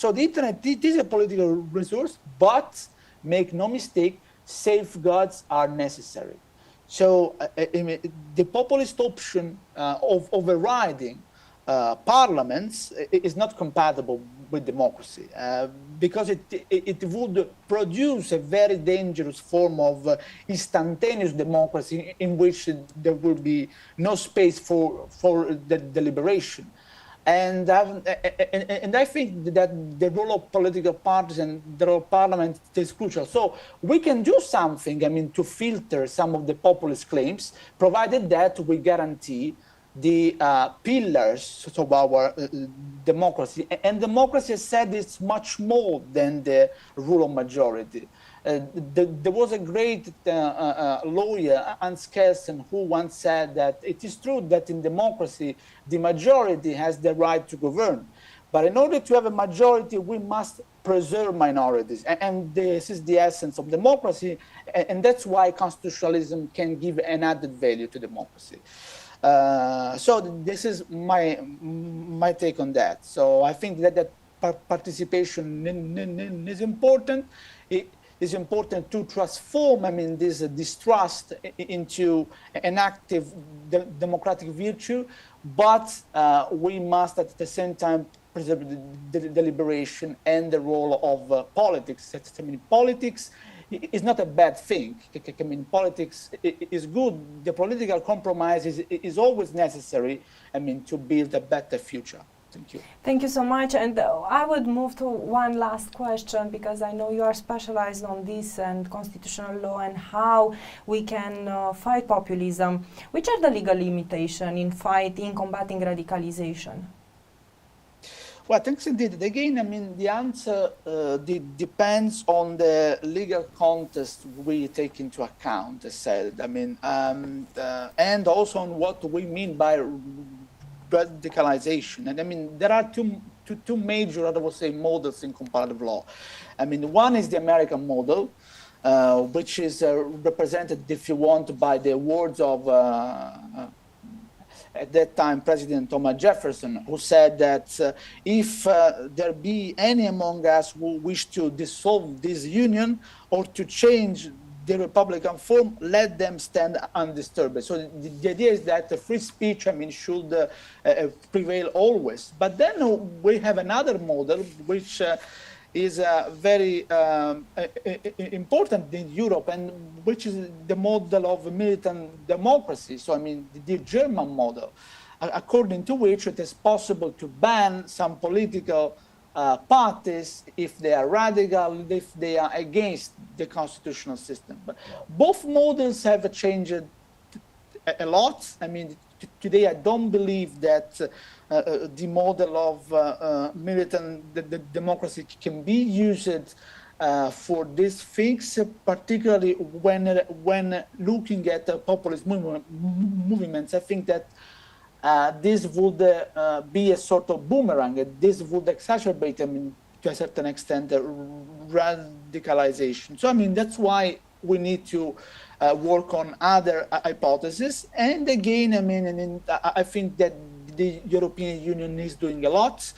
So the internet, it is a political resource, but make no mistake, safeguards are necessary. So the populist option of overriding parliaments is not compatible with democracy because it would produce a very dangerous form of instantaneous democracy in which there will be no space for the deliberation. And I think that the role of political parties and the role of parliament is crucial. So we can do something, I mean, to filter some of the populist claims, provided that we guarantee the pillars of our democracy. And democracy, as said, is much more than the rule of majority. There was a great lawyer, Hans Kelsen, who once said that it is true that in democracy, the majority has the right to govern. But in order to have a majority, we must preserve minorities. And this is the essence of democracy. And that's why constitutionalism can give an added value to democracy. So this is my take on that. So I think that participation is important. It is important to transform, I mean, this distrust into an active democratic virtue, but we must at the same time preserve the deliberation and the role of politics. I mean, politics is not a bad thing. I mean, politics is good. The political compromise is always necessary, I mean, to build a better future. Thank you. Thank you so much. And I would move to one last question, because I know you are specialized on this and constitutional law and how we can fight populism. Which are the legal limitations in combating radicalization? Well, thanks indeed. Again, I mean, the answer depends on the legal context we take into account, as said. I mean, and also on what we mean by radicalization. And I mean, there are two major, I would say, models in comparative law. I mean, one is the American model, which is represented, if you want, by the words of at that time, President Thomas Jefferson, who said that if there be any among us who wish to dissolve this union or to change the Republican form, let them stand undisturbed. So the idea is that free speech, I mean, should prevail always. But then we have another model, which is very important in Europe, and which is the model of militant democracy. So, I mean, the German model, according to which it is possible to ban some political parties if they are radical, if they are against the constitutional system. But both models have changed a lot. I mean, today I don't believe that the model of militant democracy can be used for these things, particularly when looking at populist movements. I think that this would be a sort of boomerang. This would exacerbate, I mean, to a certain extent, radicalization. So, I mean, that's why we need to work on other hypotheses. And again, I mean, I think that the European Union is doing a lot.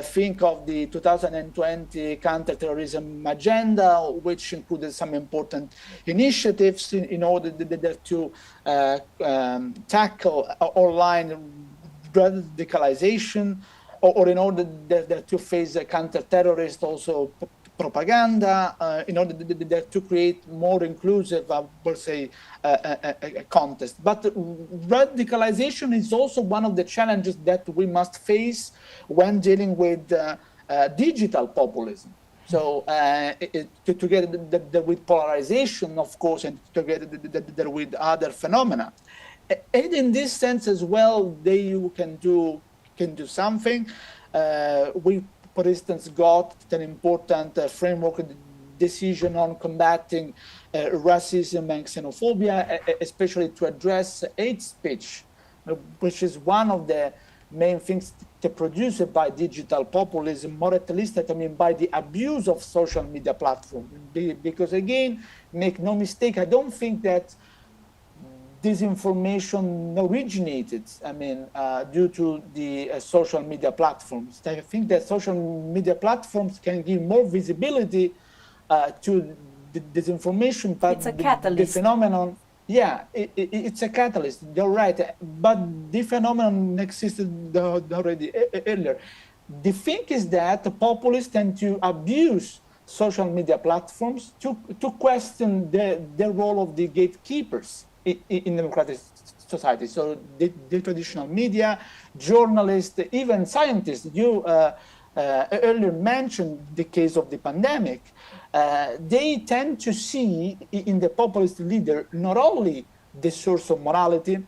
Think of the 2020 counterterrorism agenda, which included some important initiatives in order to tackle online radicalization, or in order to face counter-terrorist also propaganda, in order to create more inclusive, I would say, a context. But radicalization is also one of the challenges that we must face when dealing with digital populism. So together with polarization, of course, and together with other phenomena. And in this sense as well, the EU can do something. We, for instance, got an important framework decision on combating racism and xenophobia, especially to address hate speech, which is one of the main things produced by digital populism, or at least, I mean, by the abuse of social media platforms. Because again, make no mistake, I don't think that disinformation originated, due to the social media platforms. I think that social media platforms can give more visibility to the disinformation, but it's a catalyst. The phenomenon, it's a catalyst. You're right, but the phenomenon existed already earlier. The thing is that the populists tend to abuse social media platforms to question the role of the gatekeepers in democratic society. So the traditional media, journalists, even scientists. You earlier mentioned the case of the pandemic. They tend to see in the populist leader not only the source of morality,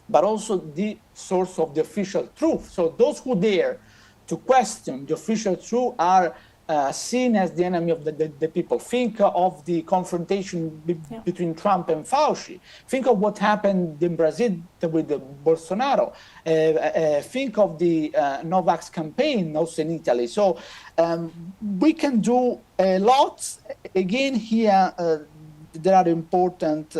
but also the source of the official truth. So those who dare to question the official truth are seen as the enemy of the people. Think of the confrontation between Trump and Fauci. Think of what happened in Brazil with Bolsonaro. Think of the Novax campaign also in Italy. So we can do a lot. Again, here there are important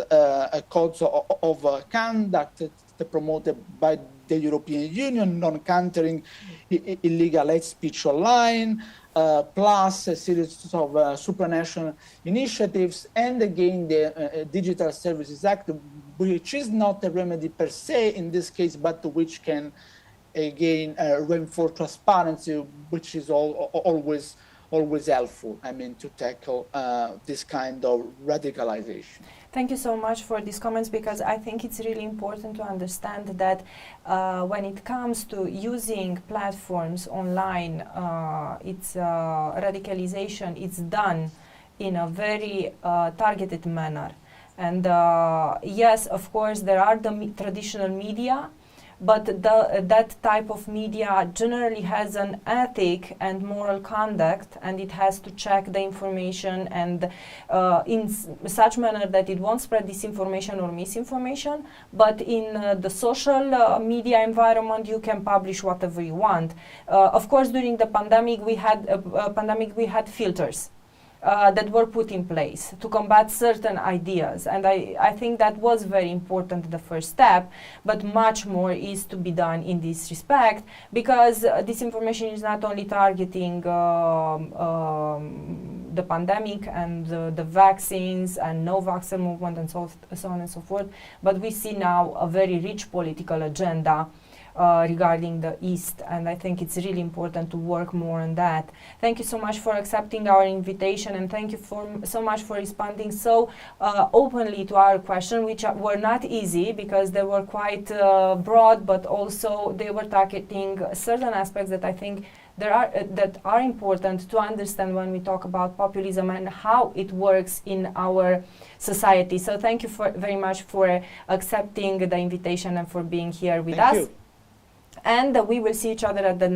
codes of conduct promoted by the European Union on countering illegal hate speech online, plus a series of supranational initiatives, and again the Digital Services Act, which is not a remedy per se in this case, but which can again reinforce transparency, which is always helpful, to tackle this kind of radicalization. Thank you so much for these comments, because I think it's really important to understand that when it comes to using platforms online, it's radicalization, it's done in a very targeted manner. And yes, of course, there are the traditional media, but that type of media generally has an ethic and moral conduct, and it has to check the information and in such manner that it won't spread disinformation or misinformation. But in the social media environment, you can publish whatever you want. Of course, during the pandemic, we had filters that were put in place to combat certain ideas, and I think that was very important, the first step, but much more is to be done in this respect, because disinformation is not only targeting the pandemic and the vaccines and no-vaxxer movement and so on and so forth, but we see now a very rich political agenda regarding the East, and I think it's really important to work more on that. Thank you so much for accepting our invitation, and thank you so much for responding so openly to our questions, which were not easy because they were quite broad, but also they were targeting certain aspects that I think that are important to understand when we talk about populism and how it works in our society. So thank you very much for accepting the invitation and for being here with us. Thank you. And we will see each other at the